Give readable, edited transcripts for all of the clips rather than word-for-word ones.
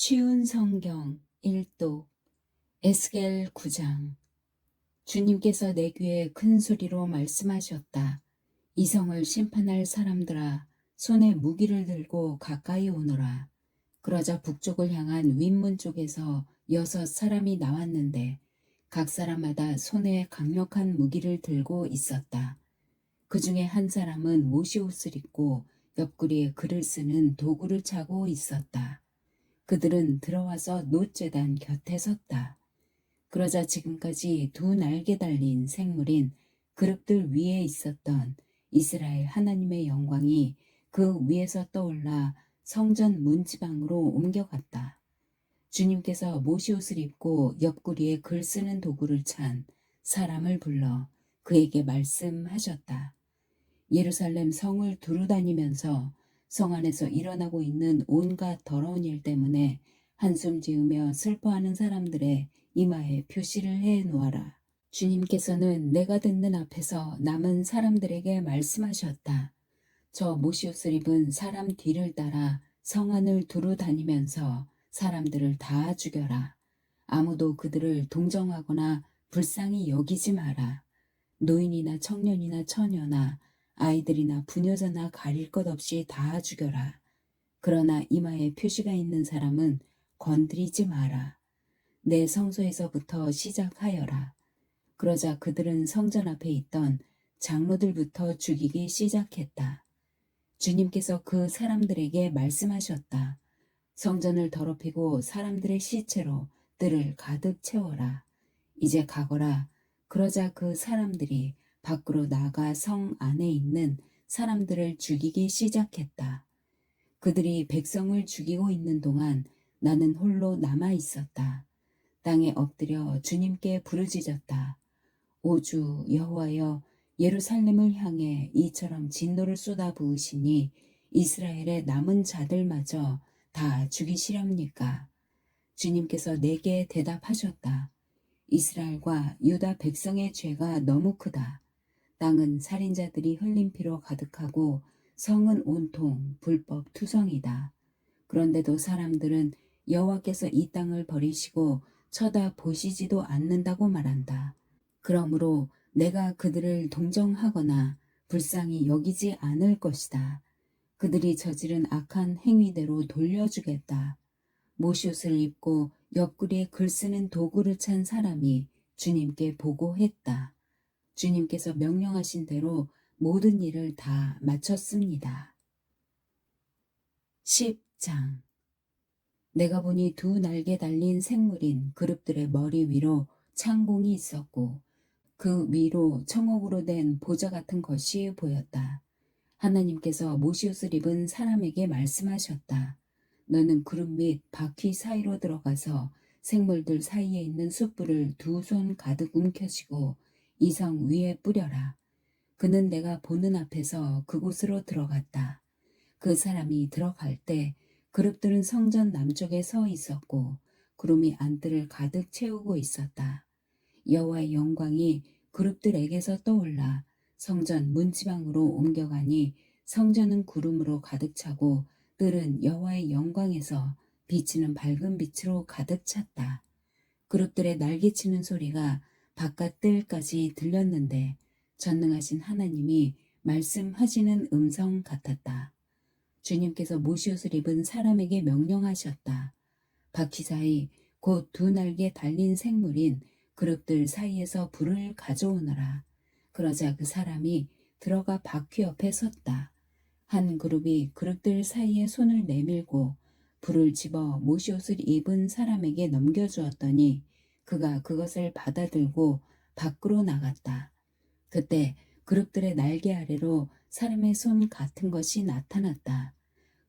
쉬운 성경 1독 에스겔 9장. 주님께서 내 귀에 큰 소리로 말씀하셨다. 이 성을 심판할 사람들아, 손에 무기를 들고 가까이 오너라. 그러자 북쪽을 향한 윗문 쪽에서 6 사람이 나왔는데 각 사람마다 손에 강력한 무기를 들고 있었다. 그 중에 한 사람은 모시옷을 입고 옆구리에 글을 쓰는 도구를 차고 있었다. 그들은 들어와서 놋제단 곁에 섰다. 그러자 지금까지 2 날개 달린 생물인 그룹들 위에 있었던 이스라엘 하나님의 영광이 그 위에서 떠올라 성전 문지방으로 옮겨갔다. 주님께서 모시옷을 입고 옆구리에 글 쓰는 도구를 찬 사람을 불러 그에게 말씀하셨다. 예루살렘 성을 두루다니면서 성 안에서 일어나고 있는 온갖 더러운 일 때문에 한숨 지으며 슬퍼하는 사람들의 이마에 표시를 해 놓아라. 주님께서는 내가 듣는 앞에서 남은 사람들에게 말씀하셨다. 저 모시옷을 입은 사람 뒤를 따라 성 안을 두루다니면서 사람들을 다 죽여라. 아무도 그들을 동정하거나 불쌍히 여기지 마라. 노인이나 청년이나 처녀나 아이들이나 부녀자나 가릴 것 없이 다 죽여라. 그러나 이마에 표시가 있는 사람은 건드리지 마라. 내 성소에서부터 시작하여라. 그러자 그들은 성전 앞에 있던 장로들부터 죽이기 시작했다. 주님께서 그 사람들에게 말씀하셨다. 성전을 더럽히고 사람들의 시체로 뜰을 가득 채워라. 이제 가거라. 그러자 그 사람들이 밖으로 나가 성 안에 있는 사람들을 죽이기 시작했다. 그들이 백성을 죽이고 있는 동안 나는 홀로 남아 있었다. 땅에 엎드려 주님께 부르짖었다. 오 주 여호와여, 예루살렘을 향해 이처럼 진노를 쏟아 부으시니 이스라엘의 남은 자들마저 다 죽이시렵니까? 주님께서 내게 대답하셨다. 이스라엘과 유다 백성의 죄가 너무 크다. 땅은 살인자들이 흘린 피로 가득하고 성은 온통 불법 투성이다. 그런데도 사람들은 여호와께서 이 땅을 버리시고 쳐다보시지도 않는다고 말한다. 그러므로 내가 그들을 동정하거나 불쌍히 여기지 않을 것이다. 그들이 저지른 악한 행위대로 돌려주겠다. 모시옷을 입고 옆구리에 글 쓰는 도구를 찬 사람이 주님께 보고했다. 주님께서 명령하신 대로 모든 일을 다 마쳤습니다. 10장. 내가 보니 2 날개 달린 생물인 그룹들의 머리 위로 창공이 있었고 그 위로 청옥으로 된 보좌 같은 것이 보였다. 하나님께서 모시옷을 입은 사람에게 말씀하셨다. 너는 구름 및 바퀴 사이로 들어가서 생물들 사이에 있는 숯불을 2손 가득 움켜쥐고 이 성 위에 뿌려라. 그는 내가 보는 앞에서 그곳으로 들어갔다. 그 사람이 들어갈 때 그룹들은 성전 남쪽에 서 있었고 구름이 안뜰을 가득 채우고 있었다. 여호와의 영광이 그룹들에게서 떠올라 성전 문지방으로 옮겨가니 성전은 구름으로 가득 차고 뜰은 여호와의 영광에서 비치는 밝은 빛으로 가득 찼다. 그룹들의 날개치는 소리가 바깥 뜰까지 들렸는데 전능하신 하나님이 말씀하시는 음성 같았다. 주님께서 모시옷을 입은 사람에게 명령하셨다. 바퀴 사이 곧 2 날개 달린 생물인 그룹들 사이에서 불을 가져오너라. 그러자 그 사람이 들어가 바퀴 옆에 섰다. 한 그룹이 그룹들 사이에 손을 내밀고 불을 집어 모시옷을 입은 사람에게 넘겨주었더니 그가 그것을 받아들고 밖으로 나갔다. 그때 그룹들의 날개 아래로 사람의 손 같은 것이 나타났다.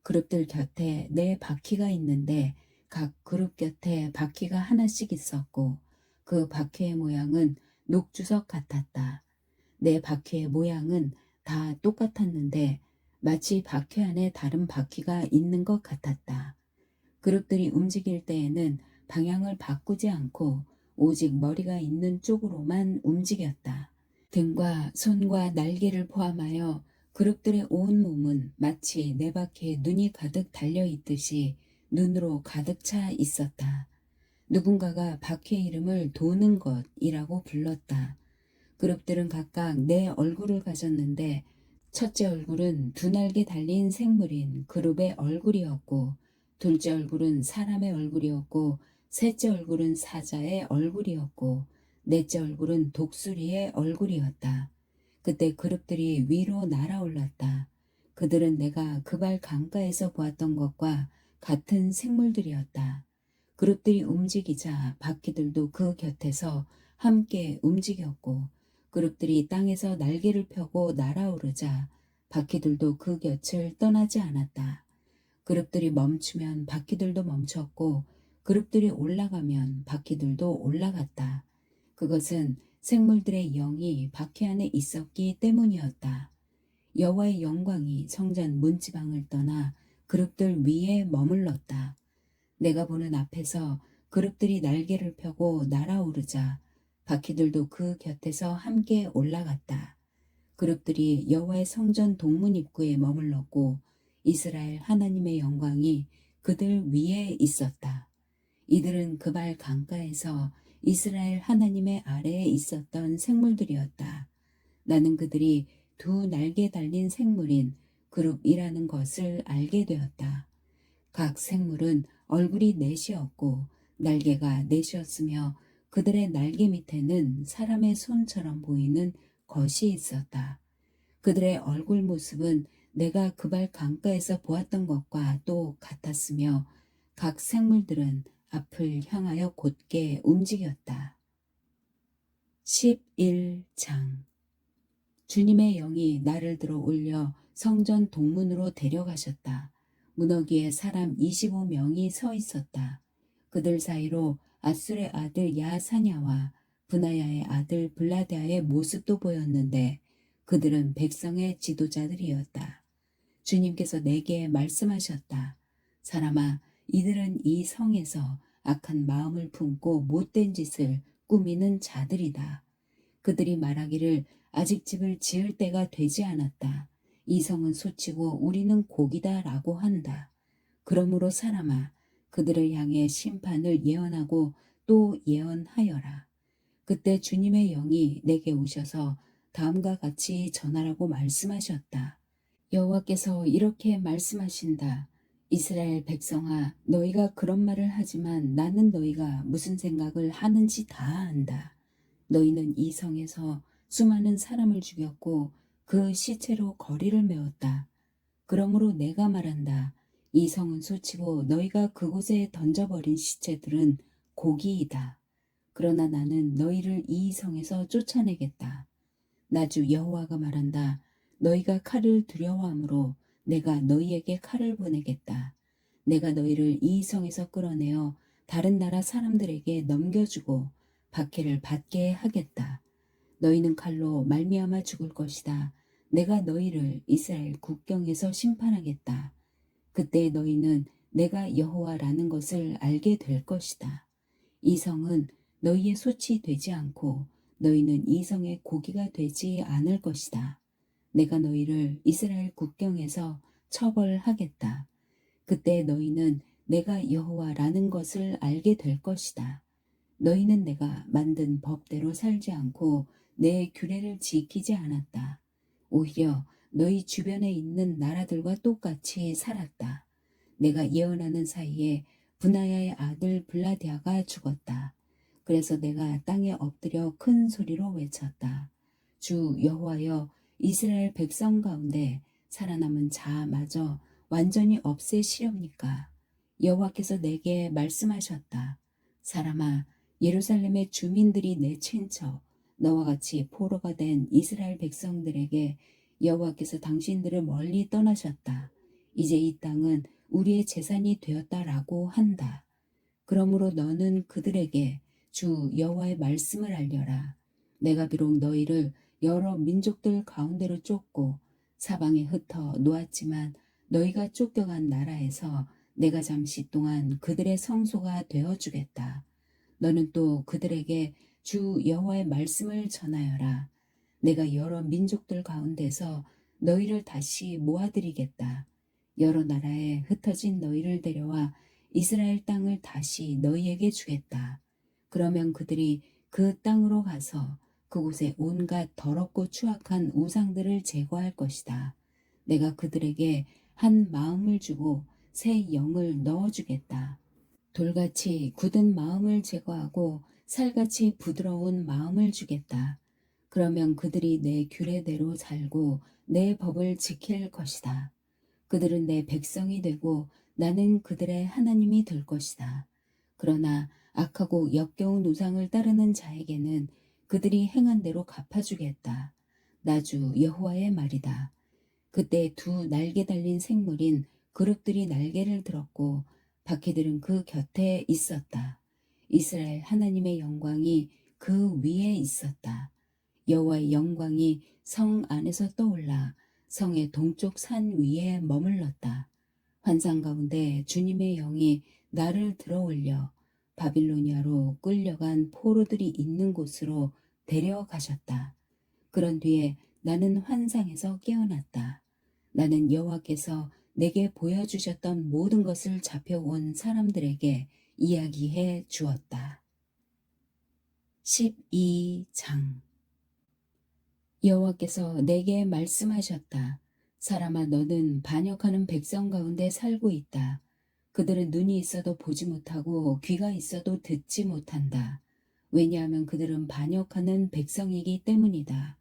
그룹들 곁에 4 바퀴가 있는데 각 그룹 곁에 바퀴가 하나씩 있었고 그 바퀴의 모양은 녹주석 같았다. 4 바퀴의 모양은 다 똑같았는데 마치 바퀴 안에 다른 바퀴가 있는 것 같았다. 그룹들이 움직일 때에는 방향을 바꾸지 않고 오직 머리가 있는 쪽으로만 움직였다. 등과 손과 날개를 포함하여 그룹들의 온 몸은 마치 4 바퀴에 눈이 가득 달려 있듯이 눈으로 가득 차 있었다. 누군가가 바퀴의 이름을 도는 것이라고 불렀다. 그룹들은 각각 네 얼굴을 가졌는데 첫째 얼굴은 두 날개 달린 생물인 그룹의 얼굴이었고, 둘째 얼굴은 사람의 얼굴이었고, 셋째 얼굴은 사자의 얼굴이었고, 넷째 얼굴은 독수리의 얼굴이었다. 그때 그룹들이 위로 날아올랐다. 그들은 내가 그발 강가에서 보았던 것과 같은 생물들이었다. 그룹들이 움직이자 바퀴들도 그 곁에서 함께 움직였고, 그룹들이 땅에서 날개를 펴고 날아오르자 바퀴들도 그 곁을 떠나지 않았다. 그룹들이 멈추면 바퀴들도 멈췄고, 그룹들이 올라가면 바퀴들도 올라갔다. 그것은 생물들의 영이 바퀴 안에 있었기 때문이었다. 여호와의 영광이 성전 문지방을 떠나 그룹들 위에 머물렀다. 내가 보는 앞에서 그룹들이 날개를 펴고 날아오르자 바퀴들도 그 곁에서 함께 올라갔다. 그룹들이 여호와의 성전 동문 입구에 머물렀고, 이스라엘 하나님의 영광이 그들 위에 있었다. 이들은 그발 강가에서 이스라엘 하나님의 아래에 있었던 생물들이었다. 나는 그들이 두 날개 달린 생물인 그룹이라는 것을 알게 되었다. 각 생물은 얼굴이 넷이었고 날개가 넷이었으며, 그들의 날개 밑에는 사람의 손처럼 보이는 것이 있었다. 그들의 얼굴 모습은 내가 그발 강가에서 보았던 것과 또 같았으며, 각 생물들은 앞을 향하여 곧게 움직였다. 11장. 주님의 영이 나를 들어 올려 성전 동문으로 데려가셨다. 문어기에 사람 25명이 서 있었다. 그들 사이로 아술의 아들 야사냐와 브나야의 아들 블라데아의 모습도 보였는데 그들은 백성의 지도자들이었다. 주님께서 내게 말씀하셨다. 사람아, 이들은 이 성에서 악한 마음을 품고 못된 짓을 꾸미는 자들이다. 그들이 말하기를 아직 집을 지을 때가 되지 않았다. 이 성은 소치고 우리는 고기다 라고 한다. 그러므로 사람아, 그들을 향해 심판을 예언하고 또 예언하여라. 그때 주님의 영이 내게 오셔서 다음과 같이 전하라고 말씀하셨다. 여호와께서 이렇게 말씀하신다. 이스라엘 백성아, 너희가 그런 말을 하지만 나는 너희가 무슨 생각을 하는지 다 안다. 너희는 이 성에서 수많은 사람을 죽였고 그 시체로 거리를 메웠다. 그러므로 내가 말한다. 이 성은 소치고 너희가 그곳에 던져버린 시체들은 고기이다. 그러나 나는 너희를 이 성에서 쫓아내겠다. 나주 여호와가 말한다. 너희가 칼을 두려워하므로 내가 너희에게 칼을 보내겠다. 내가 너희를 이 성에서 끌어내어 다른 나라 사람들에게 넘겨주고 박해를 받게 하겠다. 너희는 칼로 말미암아 죽을 것이다. 내가 너희를 이스라엘 국경에서 심판하겠다. 그때 너희는 내가 여호와라는 것을 알게 될 것이다. 이 성은 너희의 솥이 되지 않고 너희는 이 성의 고기가 되지 않을 것이다. 내가 너희를 이스라엘 국경에서 처벌하겠다. 그때 너희는 내가 여호와라는 것을 알게 될 것이다. 너희는 내가 만든 법대로 살지 않고 내 규례를 지키지 않았다. 오히려 너희 주변에 있는 나라들과 똑같이 살았다. 내가 예언하는 사이에 브나야의 아들 블라디아가 죽었다. 그래서 내가 땅에 엎드려 큰 소리로 외쳤다. 주 여호와여, 이스라엘 백성 가운데 살아남은 자마저 완전히 없애시렵니까? 여호와께서 내게 말씀하셨다. 사람아, 예루살렘의 주민들이 내 친척 너와 같이 포로가 된 이스라엘 백성들에게 여호와께서 당신들을 멀리 떠나셨다. 이제 이 땅은 우리의 재산이 되었다라고 한다. 그러므로 너는 그들에게 주 여호와의 말씀을 알려라. 내가 비록 너희를 여러 민족들 가운데로 쫓고 사방에 흩어 놓았지만 너희가 쫓겨간 나라에서 내가 잠시 동안 그들의 성소가 되어주겠다. 너는 또 그들에게 주 여호와의 말씀을 전하여라. 내가 여러 민족들 가운데서 너희를 다시 모아드리겠다. 여러 나라에 흩어진 너희를 데려와 이스라엘 땅을 다시 너희에게 주겠다. 그러면 그들이 그 땅으로 가서 그곳에 온갖 더럽고 추악한 우상들을 제거할 것이다. 내가 그들에게 한 마음을 주고 새 영을 넣어주겠다. 돌같이 굳은 마음을 제거하고 살같이 부드러운 마음을 주겠다. 그러면 그들이 내 규례대로 살고 내 법을 지킬 것이다. 그들은 내 백성이 되고 나는 그들의 하나님이 될 것이다. 그러나 악하고 역겨운 우상을 따르는 자에게는 그들이 행한 대로 갚아주겠다. 나주 여호와의 말이다. 그때 두 날개 달린 생물인 그룹들이 날개를 들었고 바퀴들은 그 곁에 있었다. 이스라엘 하나님의 영광이 그 위에 있었다. 여호와의 영광이 성 안에서 떠올라 성의 동쪽 산 위에 머물렀다. 환상 가운데 주님의 영이 나를 들어올려 바빌로니아로 끌려간 포로들이 있는 곳으로 데려가셨다. 그런 뒤에 나는 환상에서 깨어났다. 나는 여호와께서 내게 보여주셨던 모든 것을 잡혀온 사람들에게 이야기해 주었다. 12장 여호와께서 내게 말씀하셨다. 사람아, 너는 반역하는 백성 가운데 살고 있다. 그들은 눈이 있어도 보지 못하고 귀가 있어도 듣지 못한다. 왜냐하면 그들은 반역하는 백성이기 때문이다.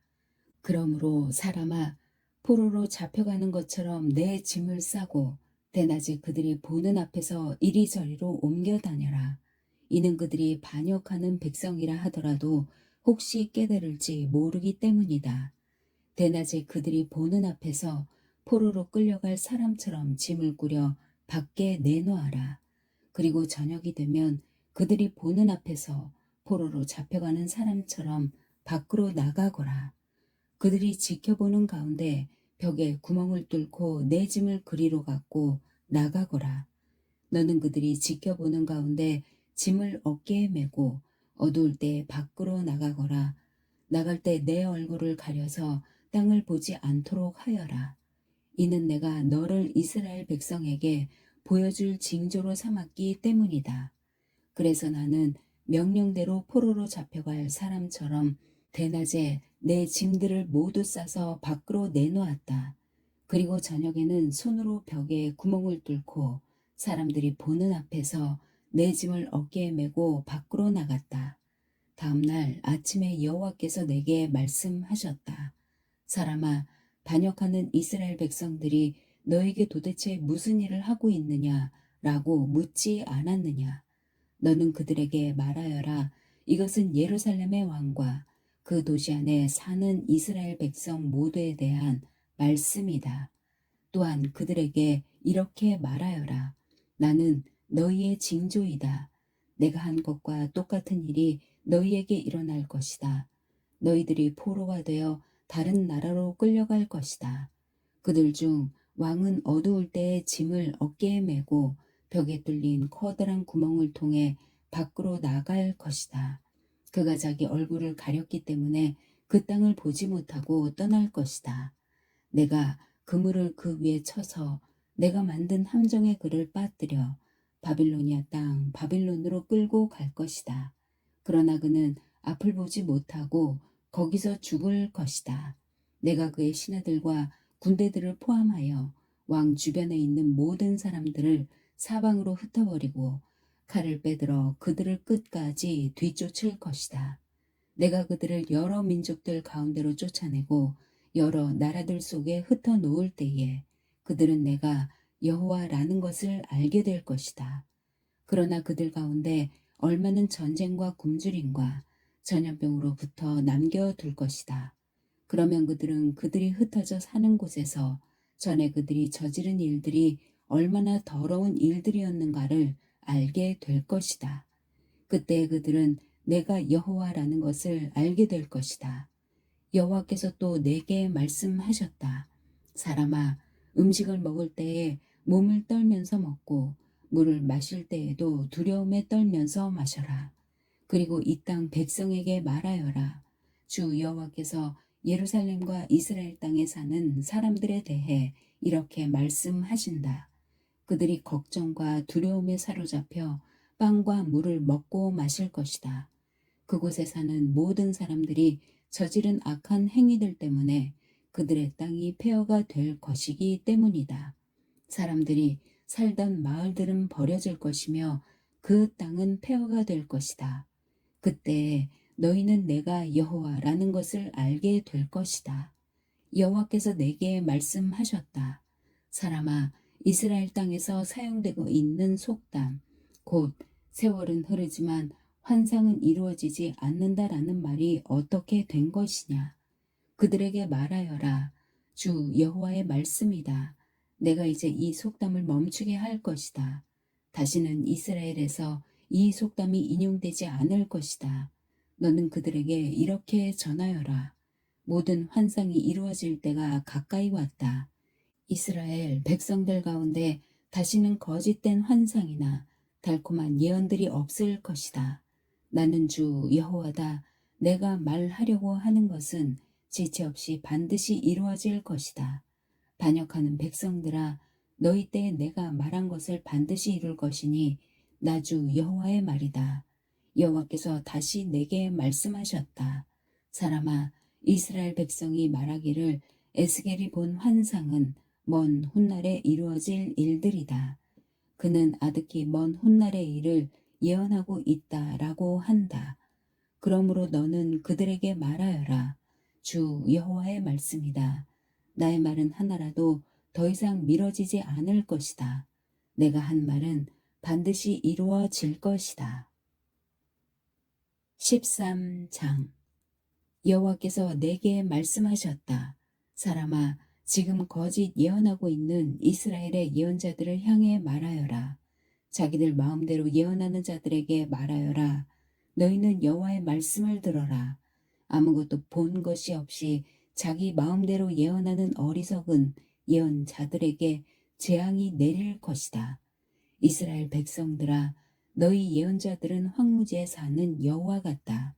그러므로 사람아, 포로로 잡혀가는 것처럼 내 짐을 싸고 대낮에 그들이 보는 앞에서 이리저리로 옮겨 다녀라. 이는 그들이 반역하는 백성이라 하더라도 혹시 깨달을지 모르기 때문이다. 대낮에 그들이 보는 앞에서 포로로 끌려갈 사람처럼 짐을 꾸려 밖에 내놓아라. 그리고 저녁이 되면 그들이 보는 앞에서 포로로 잡혀가는 사람처럼 밖으로 나가거라. 그들이 지켜보는 가운데 벽에 구멍을 뚫고 내 짐을 그리로 갖고 나가거라. 너는 그들이 지켜보는 가운데 짐을 어깨에 메고 어두울 때 밖으로 나가거라. 나갈 때 내 얼굴을 가려서 땅을 보지 않도록 하여라. 이는 내가 너를 이스라엘 백성에게 보여줄 징조로 삼았기 때문이다. 그래서 나는 명령대로 포로로 잡혀갈 사람처럼 대낮에 내 짐들을 모두 싸서 밖으로 내놓았다. 그리고 저녁에는 손으로 벽에 구멍을 뚫고 사람들이 보는 앞에서 내 짐을 어깨에 메고 밖으로 나갔다. 다음 날 아침에 여호와께서 내게 말씀하셨다. 사람아, 반역하는 이스라엘 백성들이 너에게 도대체 무슨 일을 하고 있느냐? 라고 묻지 않았느냐? 너는 그들에게 말하여라. 이것은 예루살렘의 왕과 그 도시 안에 사는 이스라엘 백성 모두에 대한 말씀이다. 또한 그들에게 이렇게 말하여라. 나는 너희의 징조이다. 내가 한 것과 똑같은 일이 너희에게 일어날 것이다. 너희들이 포로가 되어 다른 나라로 끌려갈 것이다. 그들 중 왕은 어두울 때에 짐을 어깨에 메고 벽에 뚫린 커다란 구멍을 통해 밖으로 나갈 것이다. 그가 자기 얼굴을 가렸기 때문에 그 땅을 보지 못하고 떠날 것이다. 내가 그물을 그 위에 쳐서 내가 만든 함정의 그를 빠뜨려 바빌로니아 땅 바빌론으로 끌고 갈 것이다. 그러나 그는 앞을 보지 못하고 거기서 죽을 것이다. 내가 그의 신하들과 군대들을 포함하여 왕 주변에 있는 모든 사람들을 사방으로 흩어버리고 칼을 빼들어 그들을 끝까지 뒤쫓을 것이다. 내가 그들을 여러 민족들 가운데로 쫓아내고 여러 나라들 속에 흩어 놓을 때에 그들은 내가 여호와라는 것을 알게 될 것이다. 그러나 그들 가운데 얼마는 전쟁과 굶주림과 전염병으로부터 남겨둘 것이다. 그러면 그들은 그들이 흩어져 사는 곳에서 전에 그들이 저지른 일들이 얼마나 더러운 일들이었는가를 알게 될 것이다. 그때 그들은 내가 여호와라는 것을 알게 될 것이다. 여호와께서 또 내게 말씀하셨다. 사람아, 음식을 먹을 때에 몸을 떨면서 먹고 물을 마실 때에도 두려움에 떨면서 마셔라. 그리고 이 땅 백성에게 말하여라. 주 여호와께서 예루살렘과 이스라엘 땅에 사는 사람들에 대해 이렇게 말씀하신다. 그들이 걱정과 두려움에 사로잡혀 빵과 물을 먹고 마실 것이다. 그곳에 사는 모든 사람들이 저지른 악한 행위들 때문에 그들의 땅이 폐허가 될 것이기 때문이다. 사람들이 살던 마을들은 버려질 것이며 그 땅은 폐허가 될 것이다. 그때 너희는 내가 여호와라는 것을 알게 될 것이다. 여호와께서 내게 말씀하셨다. 사람아, 이스라엘 땅에서 사용되고 있는 속담, 곧 세월은 흐르지만 환상은 이루어지지 않는다라는 말이 어떻게 된 것이냐. 그들에게 말하여라. 주 여호와의 말씀이다. 내가 이제 이 속담을 멈추게 할 것이다. 다시는 이스라엘에서 이 속담이 인용되지 않을 것이다. 너는 그들에게 이렇게 전하여라. 모든 환상이 이루어질 때가 가까이 왔다. 이스라엘 백성들 가운데 다시는 거짓된 환상이나 달콤한 예언들이 없을 것이다. 나는 주 여호와다. 내가 말하려고 하는 것은 지체 없이 반드시 이루어질 것이다. 반역하는 백성들아, 너희 때에 내가 말한 것을 반드시 이룰 것이니 나 주 여호와의 말이다. 여호와께서 다시 내게 말씀하셨다. 사람아, 이스라엘 백성이 말하기를 에스겔이 본 환상은 먼 훗날에 이루어질 일들이다. 그는 아득히 먼 훗날의 일을 예언하고 있다라고 한다. 그러므로 너는 그들에게 말하여라. 주 여호와의 말씀이다. 나의 말은 하나라도 더 이상 미뤄지지 않을 것이다. 내가 한 말은 반드시 이루어질 것이다. 13장. 여호와께서 내게 말씀하셨다. 사람아, 지금 거짓 예언하고 있는 이스라엘의 예언자들을 향해 말하여라. 자기들 마음대로 예언하는 자들에게 말하여라. 너희는 여호와의 말씀을 들어라. 아무것도 본 것이 없이 자기 마음대로 예언하는 어리석은 예언자들에게 재앙이 내릴 것이다. 이스라엘 백성들아, 너희 예언자들은 황무지에 사는 여호와 같다.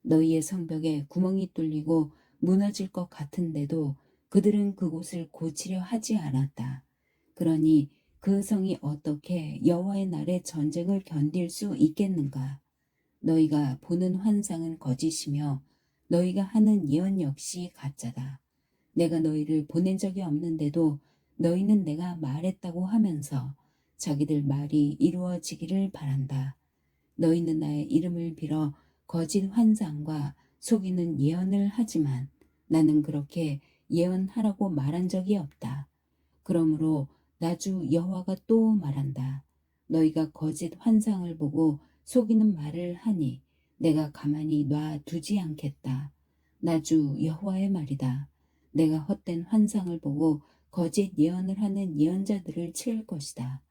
너희의 성벽에 구멍이 뚫리고 무너질 것 같은데도 그들은 그곳을 고치려 하지 않았다. 그러니 그 성이 어떻게 여호와의 날의 전쟁을 견딜 수 있겠는가? 너희가 보는 환상은 거짓이며 너희가 하는 예언 역시 가짜다. 내가 너희를 보낸 적이 없는데도 너희는 내가 말했다고 하면서 자기들 말이 이루어지기를 바란다. 너희는 나의 이름을 빌어 거짓 환상과 속이는 예언을 하지만 나는 그렇게 예언하라고 말한 적이 없다. 그러므로 나 주 여호와가 또 말한다. 너희가 거짓 환상을 보고 속이는 말을 하니 내가 가만히 놔두지 않겠다. 나 주 여호와의 말이다. 내가 헛된 환상을 보고 거짓 예언을 하는 예언자들을 칠 것이다.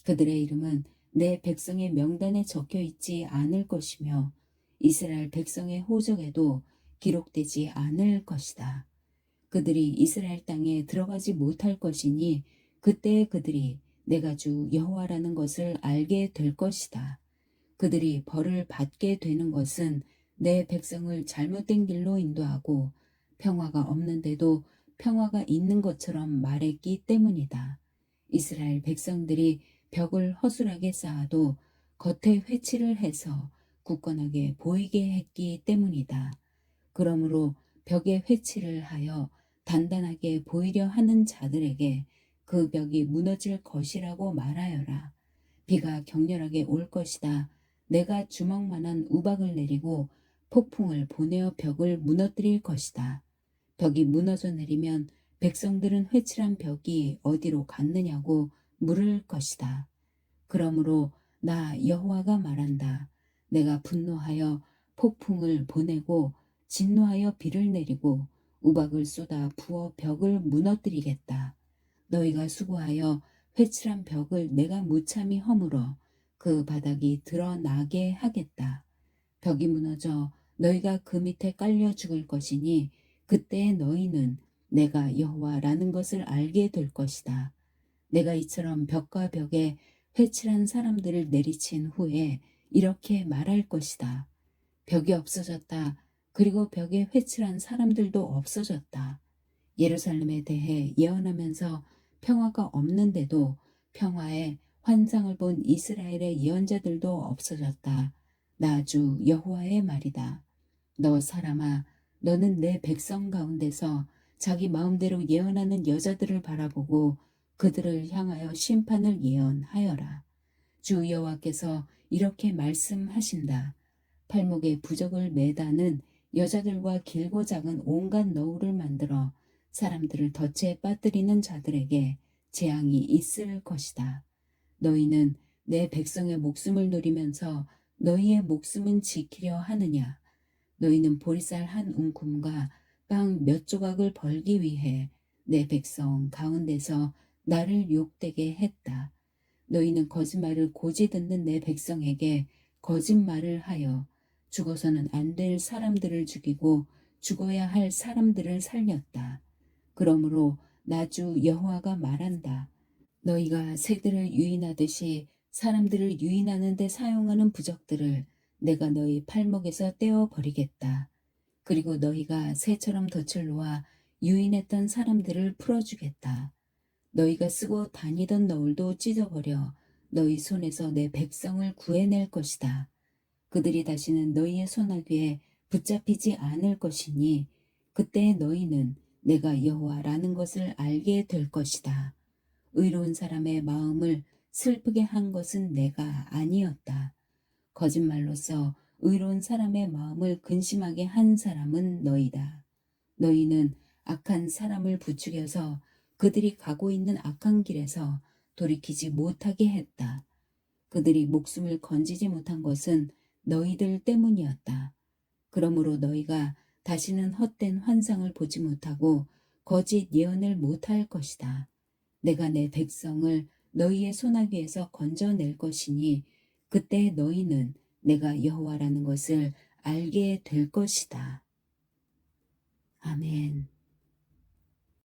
그들의 이름은 내 백성의 명단에 적혀 있지 않을 것이며 이스라엘 백성의 호적에도 기록되지 않을 것이다. 그들이 이스라엘 땅에 들어가지 못할 것이니 그때 그들이 내가 주 여호와라는 것을 알게 될 것이다. 그들이 벌을 받게 되는 것은 내 백성을 잘못된 길로 인도하고 평화가 없는데도 평화가 있는 것처럼 말했기 때문이다. 이스라엘 백성들이 벽을 허술하게 쌓아도 겉에 회칠을 해서 굳건하게 보이게 했기 때문이다. 그러므로 벽에 회칠을 하여 단단하게 보이려 하는 자들에게 그 벽이 무너질 것이라고 말하여라. 비가 격렬하게 올 것이다. 내가 주먹만한 우박을 내리고 폭풍을 보내어 벽을 무너뜨릴 것이다. 벽이 무너져 내리면 백성들은 회칠한 벽이 어디로 갔느냐고 물을 것이다. 그러므로 나 여호와가 말한다. 내가 분노하여 폭풍을 보내고 진노하여 비를 내리고 우박을 쏟아 부어 벽을 무너뜨리겠다. 너희가 수고하여 회칠한 벽을 내가 무참히 허물어 그 바닥이 드러나게 하겠다. 벽이 무너져 너희가 그 밑에 깔려 죽을 것이니 그때 너희는 내가 여호와라는 것을 알게 될 것이다. 내가 이처럼 벽과 벽에 회칠한 사람들을 내리친 후에 이렇게 말할 것이다. 벽이 없어졌다. 그리고 벽에 회칠한 사람들도 없어졌다. 예루살렘에 대해 예언하면서 평화가 없는데도 평화에 환상을 본 이스라엘의 예언자들도 없어졌다. 나 주 여호와의 말이다. 너 사람아, 너는 내 백성 가운데서 자기 마음대로 예언하는 여자들을 바라보고 그들을 향하여 심판을 예언하여라. 주 여호와께서 이렇게 말씀하신다. 팔목에 부적을 매다는 여자들과 길고 작은 온갖 너울을 만들어 사람들을 덫에 빠뜨리는 자들에게 재앙이 있을 것이다. 너희는 내 백성의 목숨을 누리면서 너희의 목숨은 지키려 하느냐? 너희는 보리쌀 한 움큼과 빵 몇 조각을 벌기 위해 내 백성 가운데서 나를 욕되게 했다. 너희는 거짓말을 고지 듣는 내 백성에게 거짓말을 하여 죽어서는 안 될 사람들을 죽이고 죽어야 할 사람들을 살렸다. 그러므로 나 주 여호와가 말한다. 너희가 새들을 유인하듯이 사람들을 유인하는 데 사용하는 부적들을 내가 너희 팔목에서 떼어 버리겠다. 그리고 너희가 새처럼 덫을 놓아 유인했던 사람들을 풀어주겠다. 너희가 쓰고 다니던 너울도 찢어버려 너희 손에서 내 백성을 구해낼 것이다. 그들이 다시는 너희의 손아귀에 붙잡히지 않을 것이니 그때 너희는 내가 여호와라는 것을 알게 될 것이다. 의로운 사람의 마음을 슬프게 한 것은 내가 아니었다. 거짓말로써 의로운 사람의 마음을 근심하게 한 사람은 너희다. 너희는 악한 사람을 부추겨서 그들이 가고 있는 악한 길에서 돌이키지 못하게 했다. 그들이 목숨을 건지지 못한 것은 너희들 때문이었다. 그러므로 너희가 다시는 헛된 환상을 보지 못하고 거짓 예언을 못할 것이다. 내가 내 백성을 너희의 손아귀에서 건져낼 것이니 그때 너희는 내가 여호와라는 것을 알게 될 것이다. 아멘.